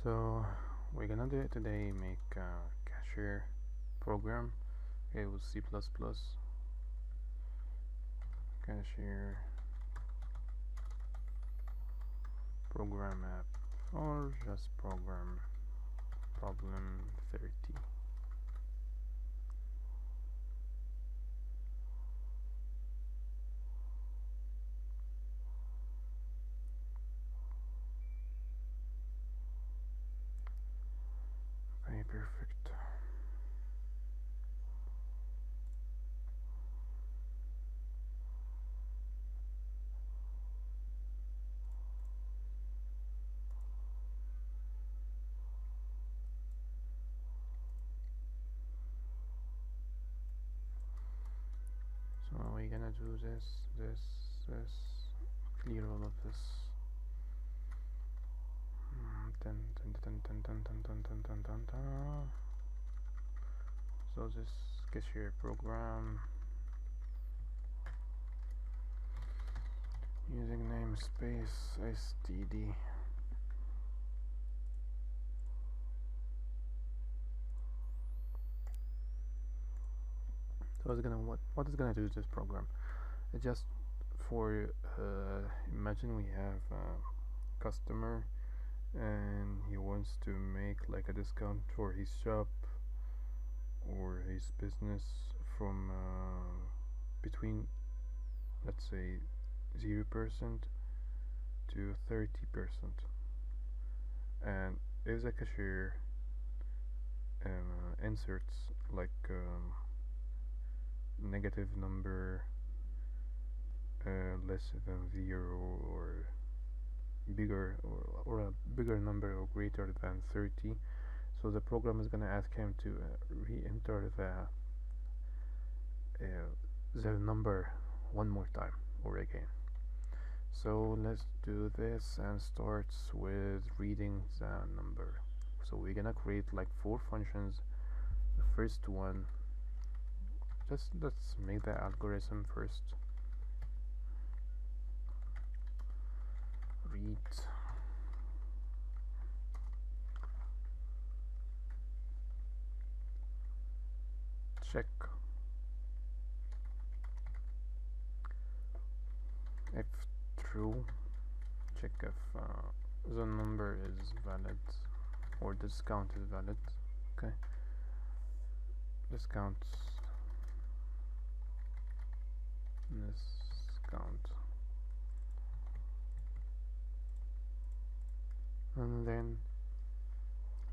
So we're gonna do it today, make a cashier program, okay, with C++, cashier program app, or just program problem 30. Okay, perfect. So we're gonna do this, clear all of this. Dun, dun, dun, dun, dun, dun, dun, dun, dun, dun, dun. So this cashier program using namespace std. So it's gonna what is gonna do this program? It's just for imagine we have a customer and he wants to make like a discount for his shop or his business from between, let's say, 0% to 30%. And if the cashier inserts like negative number less than 0 or bigger, or a bigger number or greater than 30, so the program is going to ask him to re-enter the number one more time or again. So let's do this and starts with reading the number. So we're gonna create like 4 functions. The first one, just let's make the algorithm first. Read check if true, check if the number is valid or discount is valid. Okay, discount, and then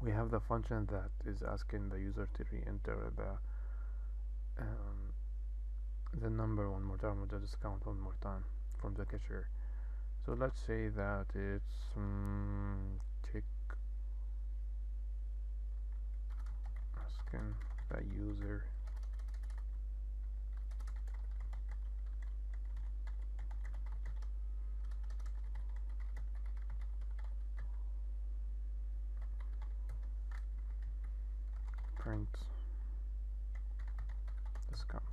we have the function that is asking the user to re-enter the number one more time, or the discount one more time from the cashier. So let's say that it's tick asking the user print discount.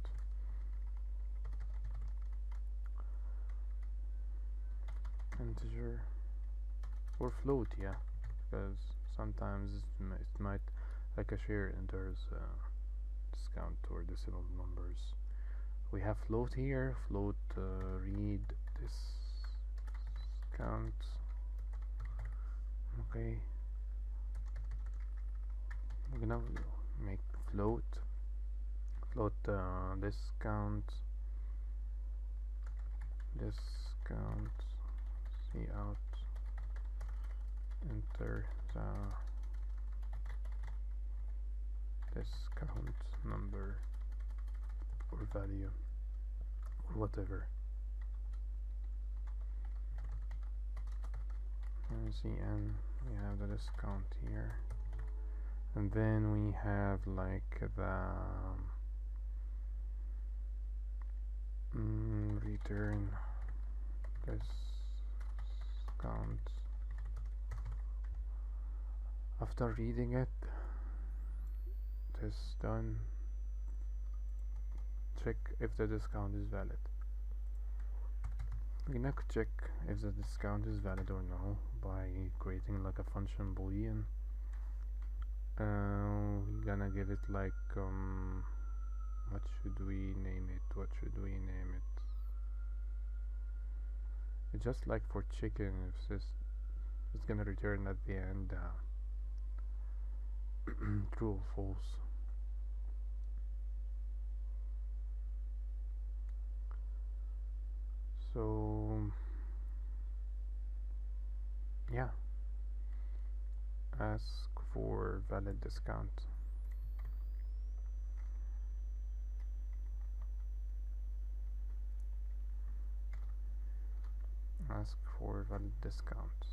Integer or float, yeah, because sometimes it might, like a cashier enters discount or decimal numbers. We have float here, float read discount. Okay, we're gonna make float discount see out, enter the discount number or value or whatever. And cn, we have the discount here, and then we have like the return discount. After reading it, this done, check if the discount is valid. we're gonna check if the discount is valid or no by creating like a function boolean. We're gonna give it like what should we name it? It's just like for chicken, if this it's gonna return at the end true or false. So yeah, ask for valid discount. Ask for valid discount.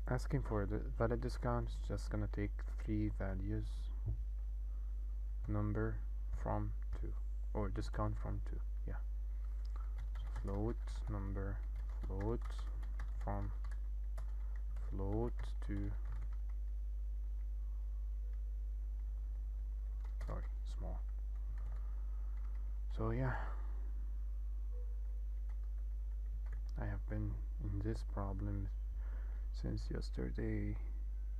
Asking for the valid discount is just gonna take 3 values: number from 2, or discount from 2. Yeah, float number, float from, float to, sorry, small. So yeah, I have been in this problem since yesterday,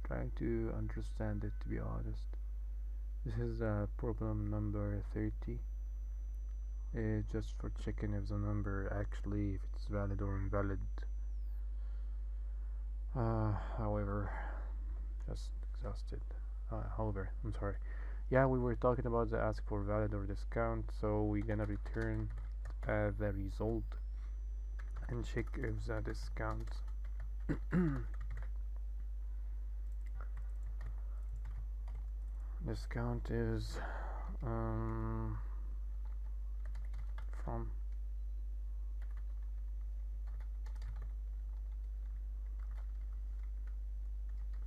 trying to understand it, to be honest. This is problem number 30. Just for checking if the number actually, if it's valid or invalid. However, just exhausted. However, I'm sorry. Yeah, we were talking about the ask for valid or discount, so we're gonna return the result and check if the discount discount is from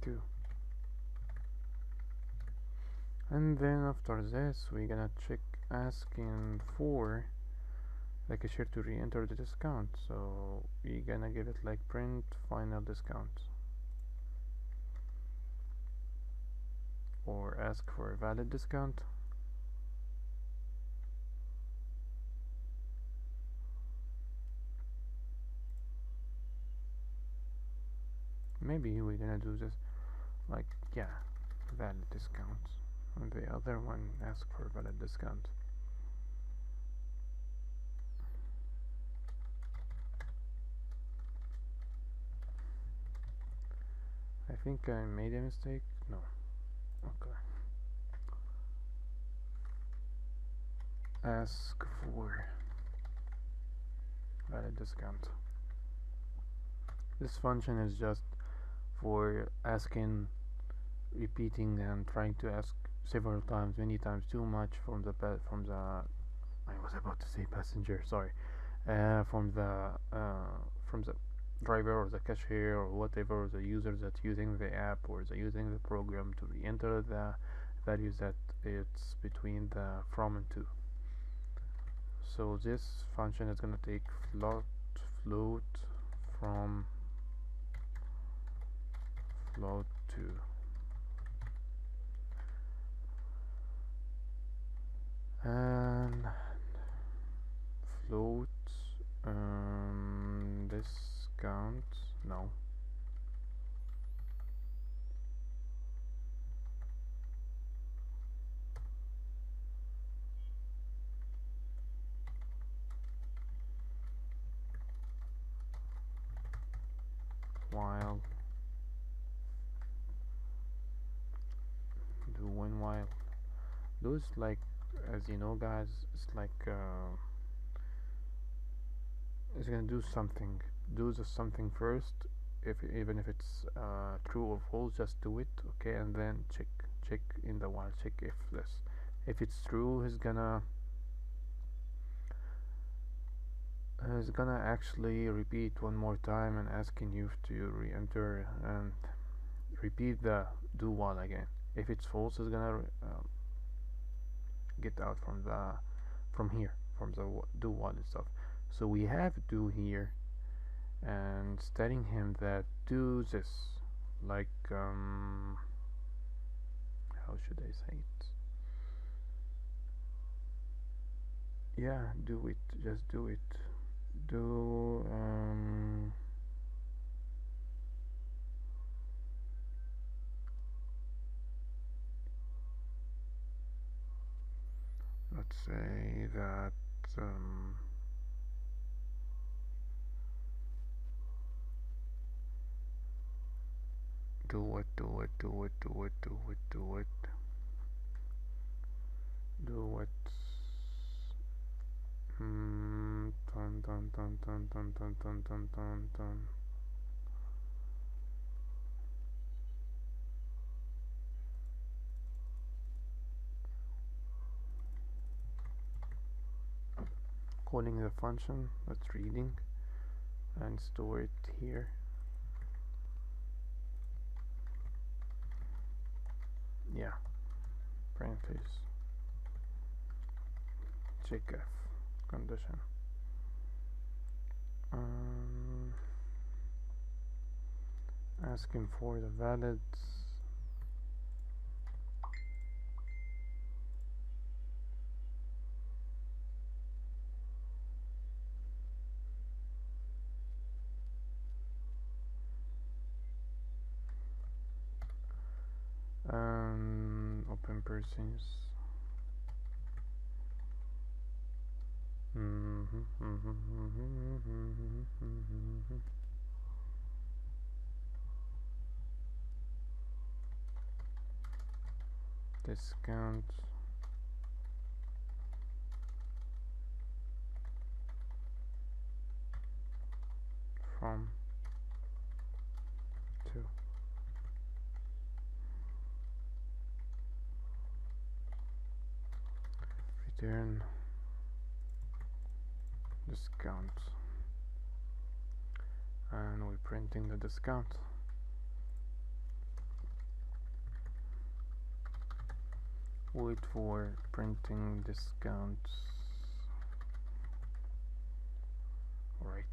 two. And then after this, we're gonna check asking for the cashier to re-enter the discount. So we're gonna give it like print final discount, or ask for a valid discount. Maybe we're gonna do this like, yeah, valid discount, and the other one ask for valid discount. I think I made a mistake. No. Okay. Ask for valid discount. This function is just for asking, repeating, and trying to ask several times, many times, too much from the I was about to say passenger, sorry, from the driver or the cashier or whatever, the user that's using the app or the using the program to re-enter the values that it's between the from and to. So this function is gonna take float from, float to, and float discount, no, while, do when while. Those, like, as you know guys, it's like it's gonna do something, do the something first, even if it's true or false, just do it, okay, and then check in the while, check if it's true, he's gonna actually repeat one more time and asking you to re-enter and repeat the do while again. If it's false, it's gonna get out from the do while itself. So we have do here, and telling him that do this, like how should I say it? Yeah, do it. Just do it. Do let's say that do it, do it, do it, do it, do it, do it, do it. Dun dun dun dun dun dun dun dun dun dun. Calling the function that's reading and store it here. Yeah, parentheses, checkf condition. Asking for the valids. Open persons. Discount from to. Return discount, and we're printing the discount. Wait for printing discounts. Right.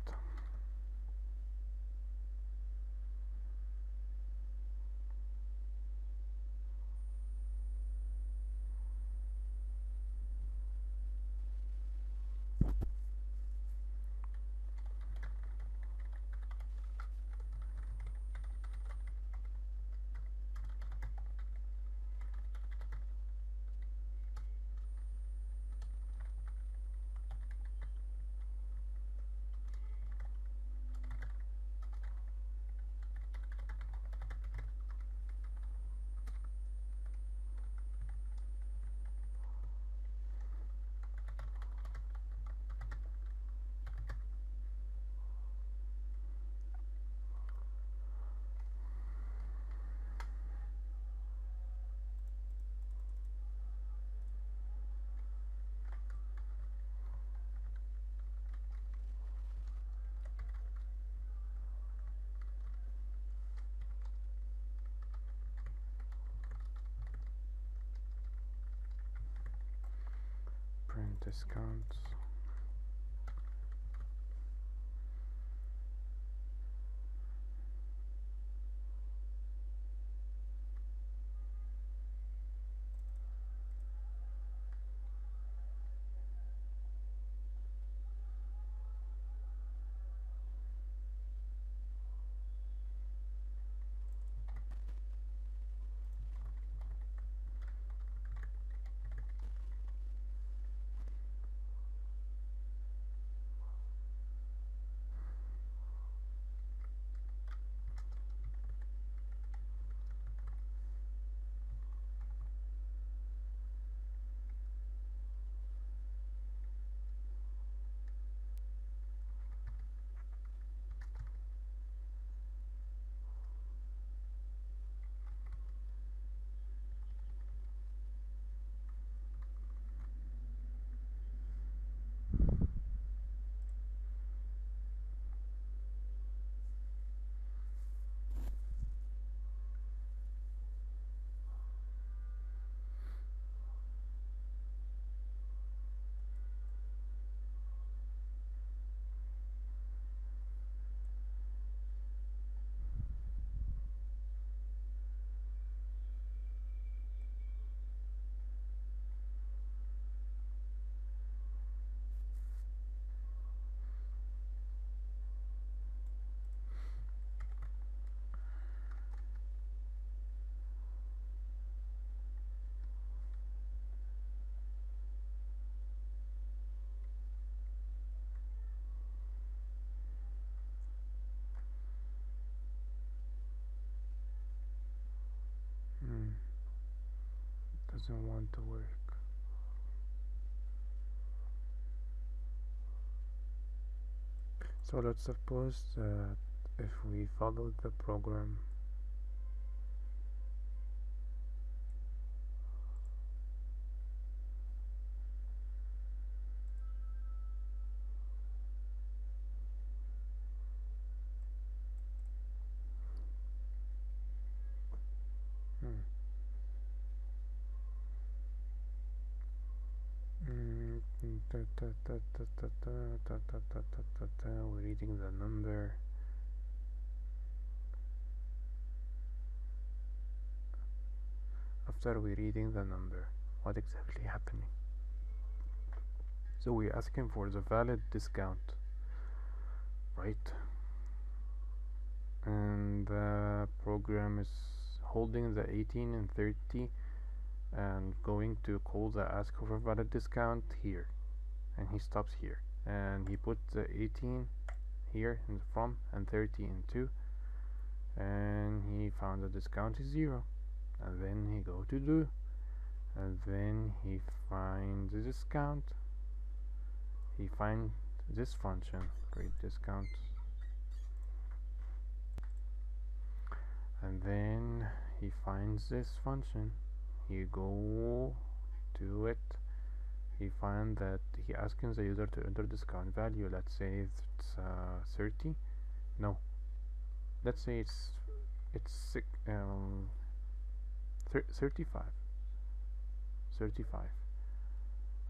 Print discounts. doesn't want to work. So let's suppose that if we follow the program we're reading the number. After we're reading the number, what exactly happening? So we're asking for the valid discount, right? And the program is holding the 18 and 30 and going to call the ask for valid discount here, and he stops here and he puts the 18 here in the from and 30 in 2, and he found the discount is 0, and then he go to do, and then he finds the discount. He finds this function create discount, and then he finds this function. He go to it. He find that he asking the user to enter discount value. Let's say it's 30. No, let's say it's 35.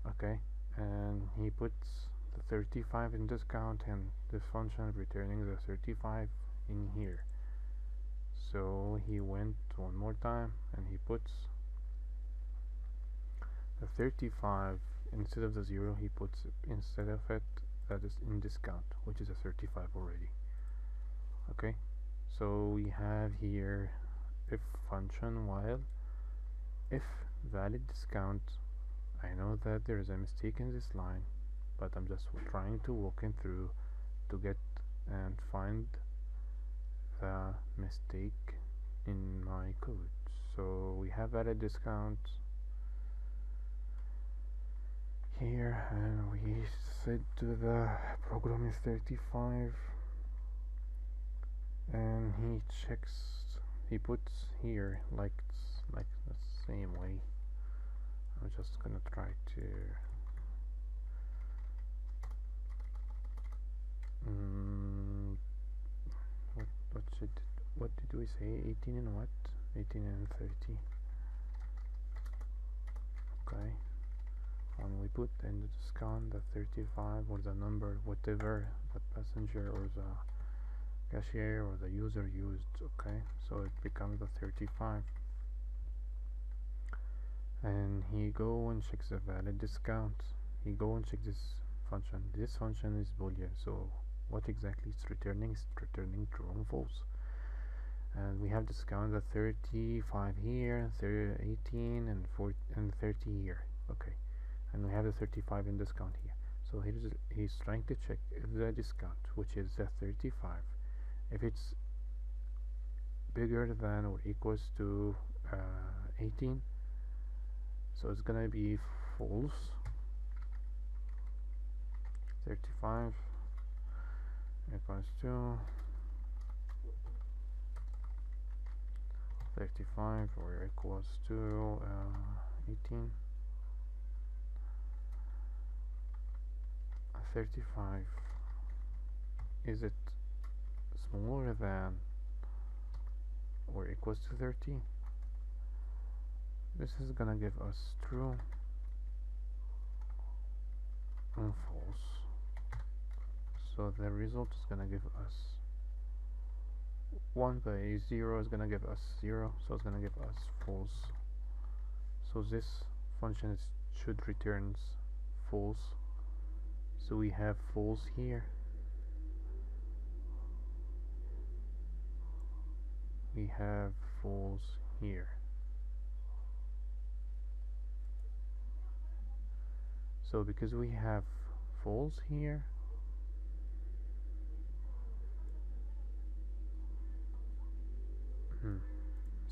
Okay, and he puts the 35 in discount, and this function returning the 35 in here. So he went one more time and he puts the 35 instead of the 0. He puts instead of it that is in discount, which is a 35 already. Okay, so we have here if function while if valid discount. I know that there is a mistake in this line, but I'm just trying to walk in through to get and find the mistake in my code. So we have valid discount here, and we said to the program is 35, and he checks, he puts here like the same way. I'm just gonna try to what did we say? 18 and what? 18 and 30. Okay, and we put in the discount the 35 or the number, whatever the passenger or the cashier or the user used. Okay, so it becomes the 35, and he go and checks the valid discount. He go and check this function. This function is boolean, so what exactly it's returning? It's returning true and false. And we have discount the 35 here, 18 and 40 and 30 here. Okay, and we have the 35 in discount here. So he's trying to check if the discount, which is the 35, if it's bigger than or equals to 18, so it's gonna be false. 35 equals to 35 or equals to 18. 35, is it smaller than or equals to 30? This is gonna give us true and false. So the result is gonna give us 1 by 0 is gonna give us 0, so it's gonna give us false. So this function should returns false. So we have false here. We have false here. So because we have false here,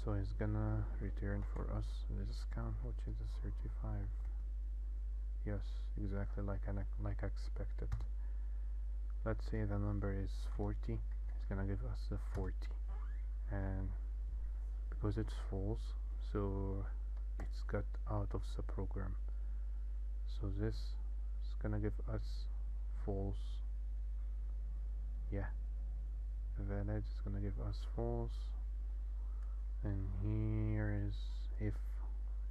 So it's gonna return for us the discount, which is a 35. Yes, exactly like like I expected. Let's say the number is 40. It's gonna give us the 40, and because it's false, so it's got out of the program. So this is gonna give us false. Yeah, valid is gonna give us false, and here is if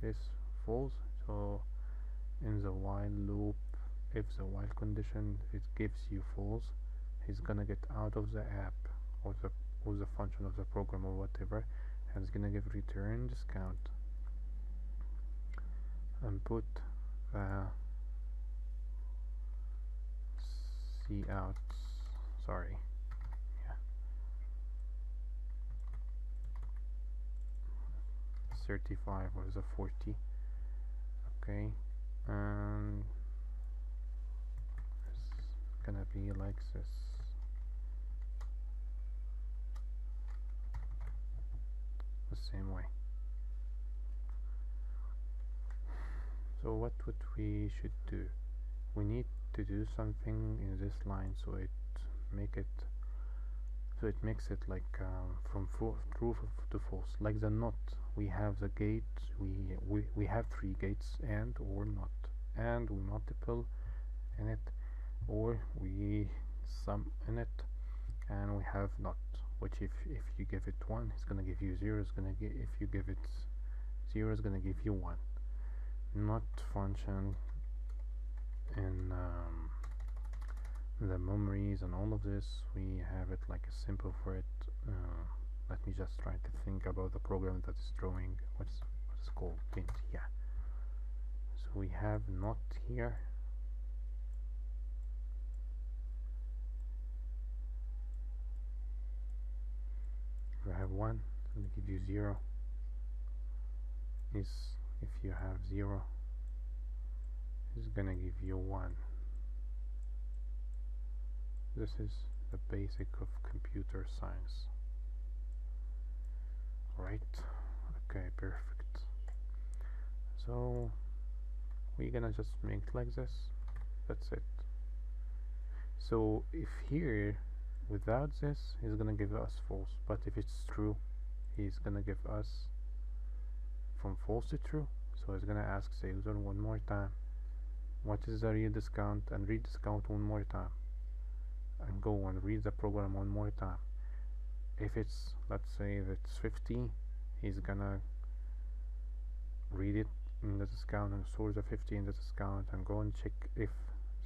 is false. So in the while loop, if the while condition it gives you false, he's gonna get out of the app or the function of the program or whatever, and it's gonna give return discount and put C out. Sorry. Yeah. 35 was a 40. Okay. And it's gonna be like this. The same way. So what would we should do? We need to do something in this line so it makes it like from true to false, like the not. We have the gate, we have 3 gates, and or not, and we multiple in it, or we sum in it, and we have not, which if you give it 1, it's gonna give you 0. It's gonna give, if you give it 0, it's gonna give you 1. Not function in the memories and all of this, we have it like a simple for it. Let me just try to think about the program that is drawing what's called int. Yeah, so we have not here, if you have 1, it's going to give you 0. Is if you have 0, it's going to give you 1. This is the basic of computer science. Right? Okay, perfect. So we're gonna just make it like this. That's it. So if here without this, he's gonna give us false, but if it's true, he's gonna give us from false to true. So he's gonna ask the user one more time, what is the real discount, and read discount one more time, and go and read the program one more time. If it's, let's say if it's 50, he's gonna read it in the discount and store the 50 in the discount, and go and check if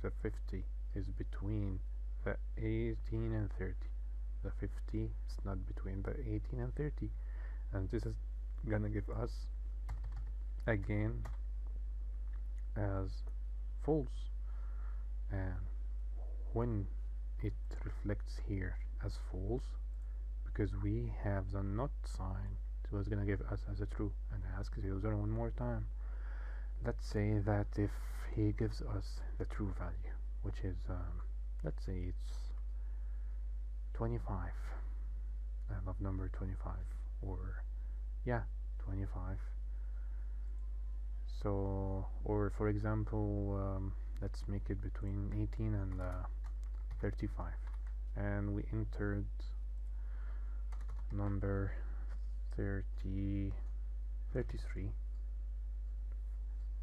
the 50 is between the 18 and 30. The 50 is not between the 18 and 30, and this is gonna give us again as false. And when it reflects here as false, because we have the not sign, so it's gonna give us as a true, and ask the user one more time. Let's say that if he gives us the true value, which is let's say it's 25. I love number 25, or yeah, 25. So, or for example, let's make it between 18 and 35, and we entered number 33.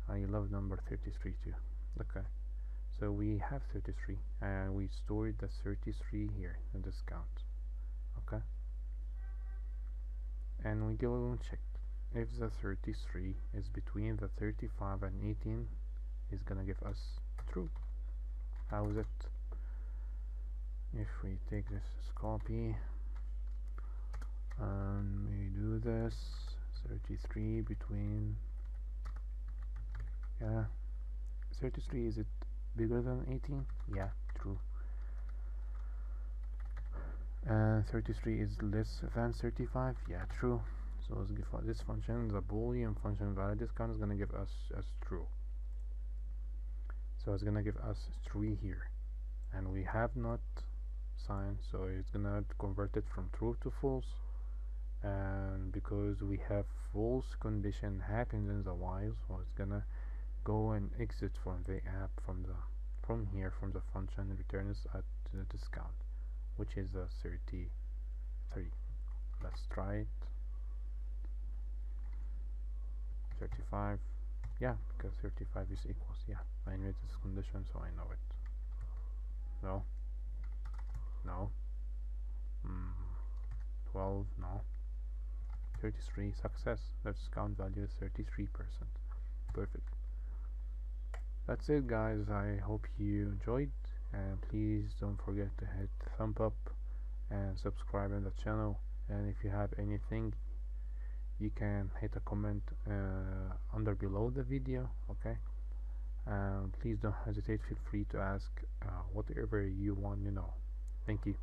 I love number 33 too. Okay, so we have 33, and we stored the 33 here in discount. Okay, and we go and check if the 33 is between the 35 and 18, is gonna give us true. How is it? If we take this as copy and we do this, 33 between, yeah, 33, is it bigger than 18? Yeah, true. And 33 is less than 35? Yeah, true. So let's give this function, the boolean function valid discount, is gonna give us as true. So it's gonna give us 3 here, and we have not sign, so it's gonna convert it from true to false, and because we have false condition happens in the while, so it's gonna go and exit from the app from here from the function and returns at the discount, which is 33. Let's try it. 35. Yeah, because 35 is equals. Yeah, I know this condition, so I know it. No. No. 12. No. 33. Success. The discount value is 33%. Perfect. That's it, guys. I hope you enjoyed, and please don't forget to hit thumb up and subscribe in the channel. And if you have anything, you can hit a comment under below the video. Okay, please don't hesitate, feel free to ask whatever you want to know. Thank you.